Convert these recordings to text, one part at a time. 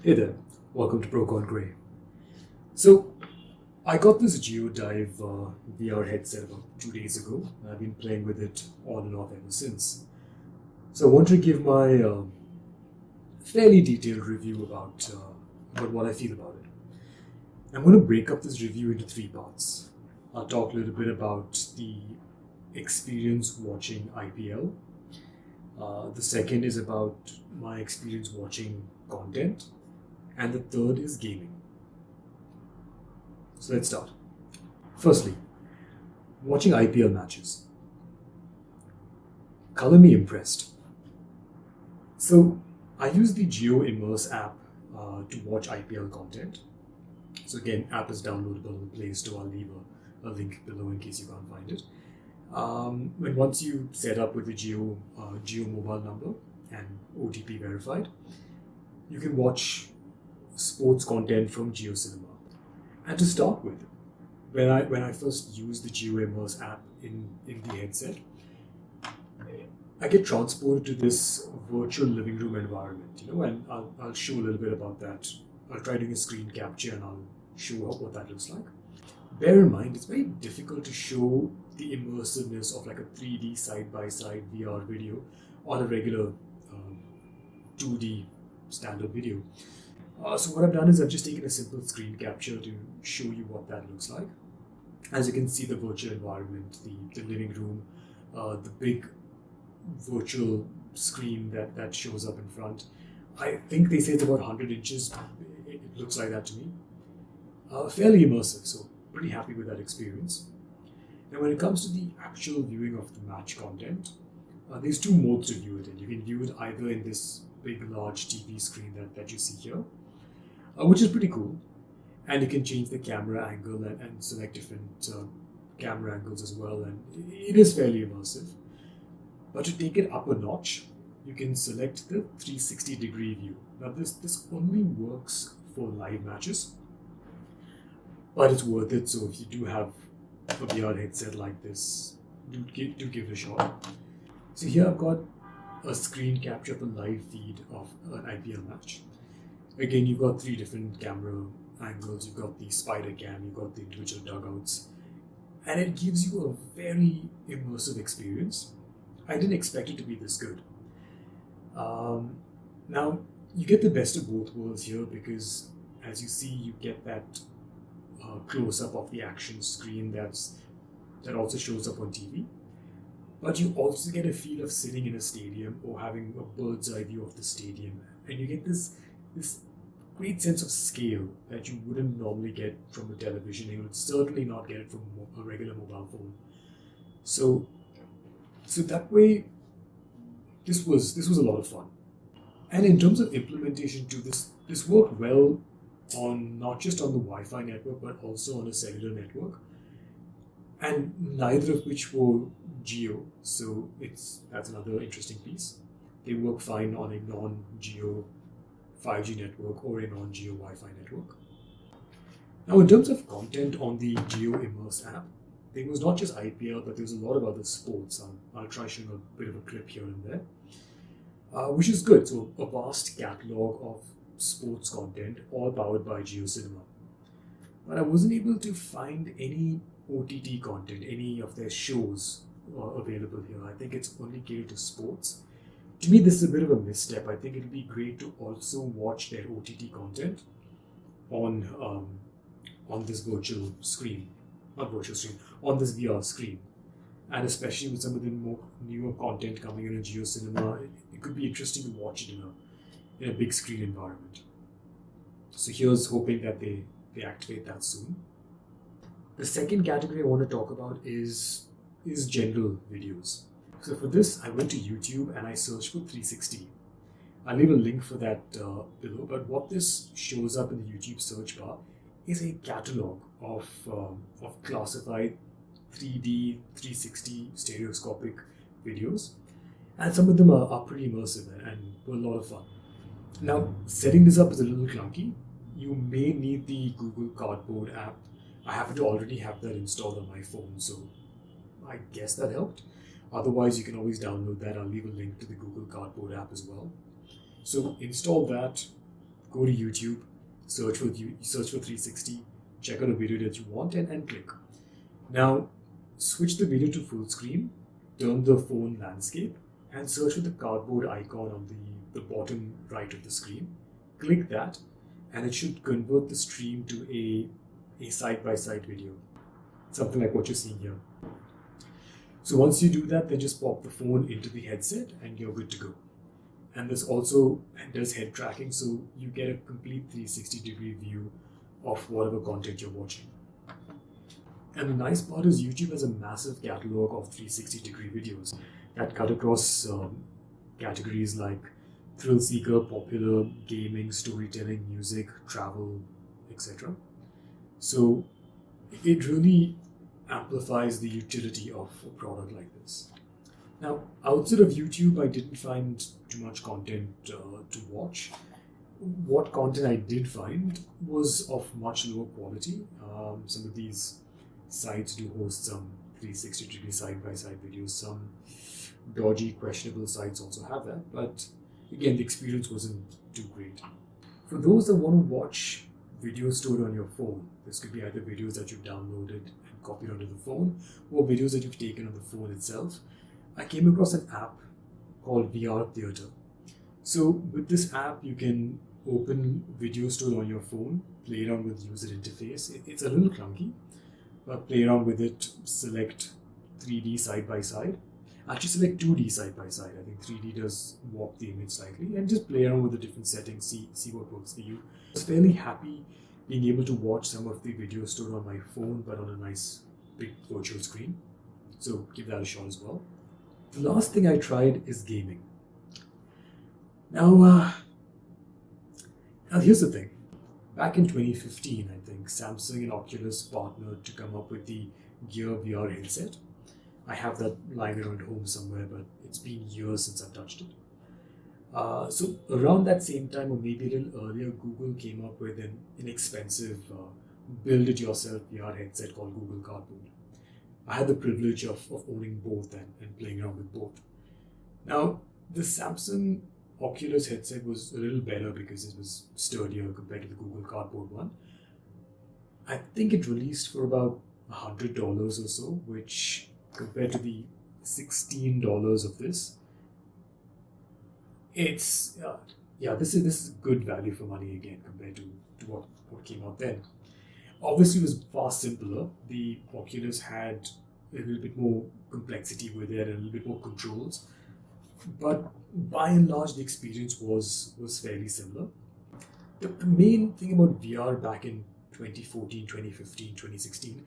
Hey there, welcome to Procon Gray. So, I got this Jio Dive VR headset about 2 days ago, and I've been playing with it on and off ever since. So, I want to give my fairly detailed review about what I feel about it. I'm going to break up this review into three parts. I'll talk a little bit about the experience watching IPL. The second is about my experience watching content, and the third is gaming. So let's start. Firstly, watching IPL matches. Color me impressed. So I use the Jio Immerse app to watch IPL content. So again, app is downloadable in the Play Store. I'll leave a link below in case you can't find it. When once you set up with the Jio mobile number and OTP verified, you can watch sports content from Jio Cinema. And to start with, when I first used the Jio Immerse app in the headset, I get transported to this virtual living room environment, and I'll show a little bit about that. I'll try doing a screen capture and I'll show what that looks like. Bear in mind, it's very difficult to show the immersiveness of like a 3D side-by-side VR video on a regular 2D standard video. So what I've done is I've just taken a simple screen capture to show you what that looks like. As you can see, the virtual environment, the living room, the big virtual screen that shows up in front. I think they say it's about 100 inches. It looks like that to me. Fairly immersive, so pretty happy with that experience. Now, when it comes to the actual viewing of the match content, there's two modes to view it in. You can view it either in this big, large TV screen that you see here, which is pretty cool. And you can change the camera angle and select different camera angles as well, and it is fairly immersive. But to take it up a notch, you can select the 360-degree view. Now this only works for live matches, but it's worth it. So if you do have a VR headset like this, do give it a shot. So here I've got a screen capture of a live feed of an IPL match. Again, you've got three different camera angles. You've got the spider cam, you've got the individual dugouts, and it gives you a very immersive experience. I didn't expect it to be this good. Now, you get the best of both worlds here because, as you see, you get that close-up of the action screen that also shows up on TV. But you also get a feel of sitting in a stadium or having a bird's eye view of the stadium, and you get this great sense of scale that you wouldn't normally get from the television. You would certainly not get it from a regular mobile phone. So that way, this was a lot of fun. And in terms of implementation too, this worked well on not just on the Wi-Fi network but also on a cellular network, and neither of which were Geo. So that's another interesting piece. They work fine on a non-Geo 5G network or a non-Geo Wi-Fi network. Now, in terms of content on the Jio Immerse app, there was not just IPL, but there was a lot of other sports. I'll try showing a bit of a clip here and there, which is good. So a vast catalog of sports content, all powered by Jio Cinema. But I wasn't able to find any OTT content, any of their shows available here. I think it's only catered to sports. To me, this is a bit of a misstep. I think it would be great to also watch their OTT content on this virtual screen, not virtual screen, on this VR screen. And especially with some of the more newer content coming in Jio Cinema, it could be interesting to watch it in a big screen environment. So here's hoping that they activate that soon. The second category I want to talk about is general videos. So for this, I went to YouTube and I searched for 360. I'll leave a link for that below, but what this shows up in the YouTube search bar is a catalog of classified 3D 360 stereoscopic videos, and some of them are pretty immersive and were a lot of fun. Now, setting this up is a little clunky. You may need the Google Cardboard app. I happen to already have that installed on my phone, so I guess that helped. Otherwise, you can always download that. I'll leave a link to the Google Cardboard app as well. So install that, go to YouTube, search for 360, check out a video that you want, and click. Now, switch the video to full screen, turn the phone landscape, and search for the cardboard icon on the bottom right of the screen. Click that, and it should convert the stream to a side-by-side video, something like what you're seeing here. So once you do that, then just pop the phone into the headset and you're good to go. And this also does head tracking, so you get a complete 360-degree view of whatever content you're watching. And the nice part is YouTube has a massive catalog of 360-degree videos that cut across categories like thrill seeker, popular, gaming, storytelling, music, travel, etc. So it really amplifies the utility of a product like this. Now, outside of YouTube, I didn't find too much content to watch. What content I did find was of much lower quality. Some of these sites do host some 360-degree side-by-side videos. Some dodgy, questionable sites also have that. But again, the experience wasn't too great. For those that want to watch videos stored on your phone, this could be either videos that you've downloaded and copied onto the phone, or videos that you've taken on the phone itself. I came across an app called VR Theater. So with this app, you can open video stored on your phone, play around with user interface. It's a little clunky, but play around with it, select 3D side by side. Actually select 2D side by side. I think 3D does warp the image slightly, and just play around with the different settings, see what works for you. I was fairly happy being able to watch some of the videos stored on my phone, but on a nice big virtual screen. So give that a shot as well. The last thing I tried is gaming. Now here's the thing. Back in 2015, I think, Samsung and Oculus partnered to come up with the Jio VR headset. I have that lying around home somewhere, but it's been years since I've touched it. So around that same time, or maybe a little earlier, Google came up with an inexpensive build-it-yourself VR headset called Google Cardboard. I had the privilege of owning both and playing around with both. Now, the Samsung Oculus headset was a little better because it was sturdier compared to the Google Cardboard one. I think it released for about $100 or so, which compared to the $16 of this, it's this is good value for money again compared to what came out then. Obviously, it was far simpler. The Oculus had a little bit more complexity with it and a little bit more controls, but by and large, the experience was fairly similar. The main thing about VR back in 2014, 2015, 2016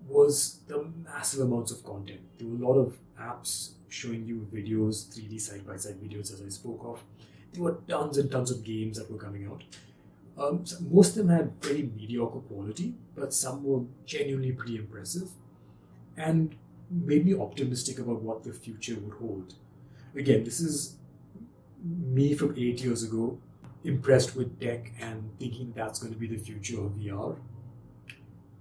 was the massive amounts of content. There were a lot of apps showing you videos, 3D side-by-side videos, as I spoke of. There were tons and tons of games that were coming out. So most of them had very mediocre quality, but some were genuinely pretty impressive and made me optimistic about what the future would hold. Again, this is me from 8 years ago, impressed with tech and thinking that's going to be the future of VR.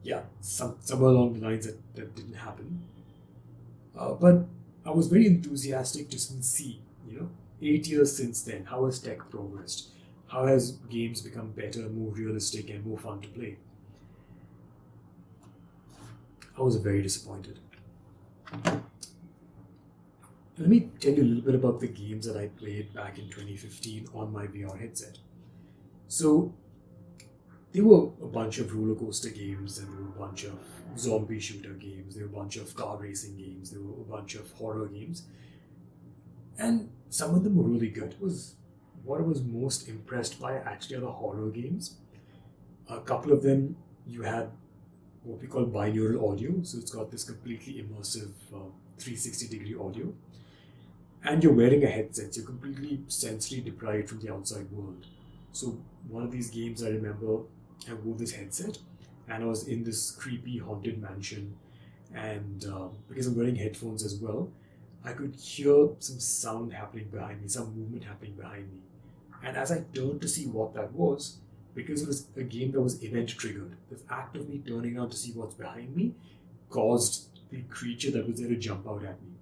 Yeah, somewhere along the lines that didn't happen. But I was very enthusiastic to see, 8 years since then, how has tech progressed? How has games become better, more realistic, and more fun to play? I was very disappointed. Let me tell you a little bit about the games that I played back in 2015 on my VR headset. So, there were a bunch of roller coaster games, and there were a bunch of zombie shooter games, there were a bunch of car racing games, there were a bunch of horror games, and some of them were really good. What I was most impressed by actually are the horror games. A couple of them, you had what we call binaural audio, so it's got this completely immersive 360-degree audio, and you're wearing a headset, so you're completely sensory deprived from the outside world. So one of these games, I remember I wore this headset and I was in this creepy haunted mansion, and because I'm wearing headphones as well, I could hear some sound happening behind me, some movement happening behind me. And as I turned to see what that was, because it was a game that was event triggered, the act of me turning around to see what's behind me caused the creature that was there to jump out at me.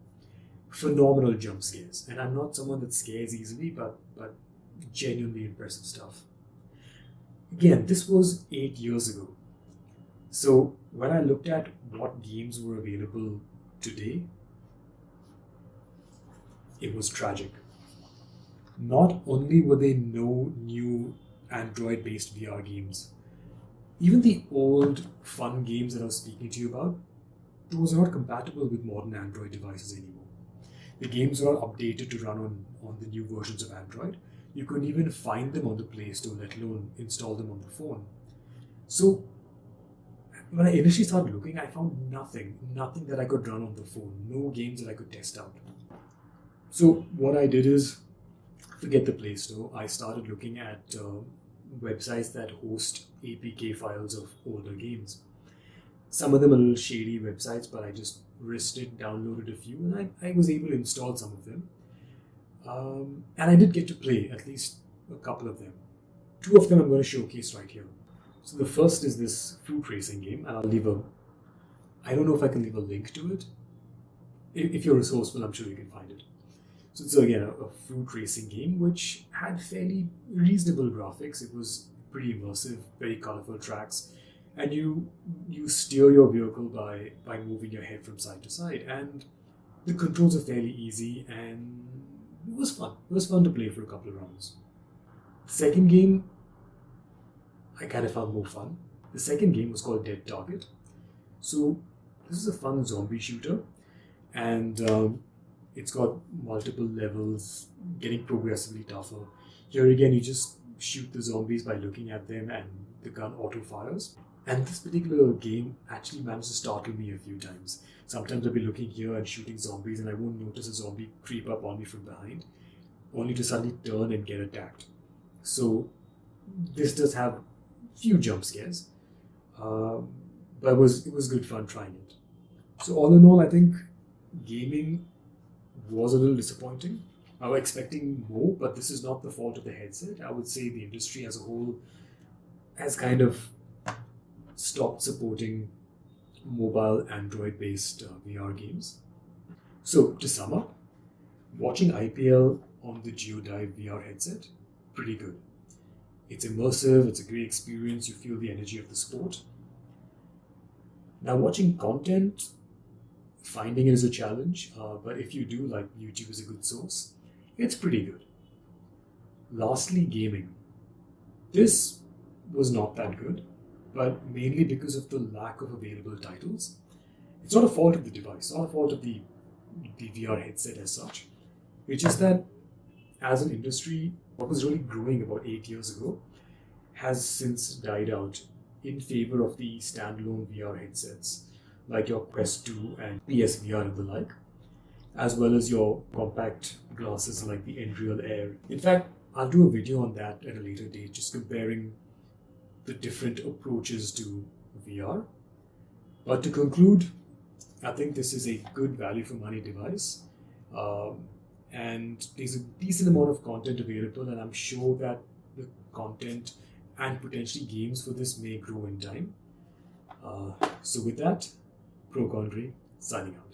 Phenomenal jump scares. And I'm not someone that scares easily, but genuinely impressive stuff. Again, this was 8 years ago. So when I looked at what games were available today, it was tragic. Not only were there no new Android based VR games, even the old fun games that I was speaking to you about, those are not compatible with modern Android devices anymore. The games are not updated to run on the new versions of Android. You couldn't even find them on the Play Store, let alone install them on the phone. So when I initially started looking, I found nothing that I could run on the phone, no games that I could test out. So what I did is, forget the Play Store, I started looking at websites that host APK files of older games. Some of them are a little shady websites, but I just risked it, downloaded a few, and I was able to install some of them. And I did get to play at least a couple of them. Two of them I'm going to showcase right here. So the first is this fruit racing game, and I don't know if I can leave a link to it. If you're resourceful, I'm sure you can find it. So it's again a fruit racing game which had fairly reasonable graphics. It was pretty immersive, very colorful tracks, and you steer your vehicle by moving your head from side to side, and the controls are fairly easy, and it was fun. It was fun to play for a couple of rounds. The second game I kind of found more fun. The second game was called Dead Target. So this is a fun zombie shooter, and it's got multiple levels, getting progressively tougher. Here again, you just shoot the zombies by looking at them, and the gun auto fires. And this particular game actually managed to startle me a few times. Sometimes I'll be looking here and shooting zombies, and I won't notice a zombie creep up on me from behind, only to suddenly turn and get attacked. So this does have few jump scares, but it was good fun trying it. So all in all, I think gaming was a little disappointing. I was expecting more, but this is not the fault of the headset. I would say the industry as a whole has kind of stopped supporting mobile Android-based VR games. So to sum up, watching IPL on the Jio Dive VR headset, pretty good. It's immersive, it's a great experience, you feel the energy of the sport. Now watching content, finding it is a challenge, but if you do, like YouTube is a good source, it's pretty good. Lastly, gaming. This was not that good, but mainly because of the lack of available titles. It's not a fault of the device, not a fault of the VR headset as such. It's just that as an industry, what was really growing about 8 years ago has since died out in favor of the standalone VR headsets like your Quest 2 and PSVR and the like, as well as your compact glasses like the Nreal Air. In fact, I'll do a video on that at a later date, just comparing the different approaches to VR. But to conclude, I think this is a good value for money device. And there's a decent amount of content available, and I'm sure that the content and potentially games for this may grow in time. So with that, Pro Condry signing out.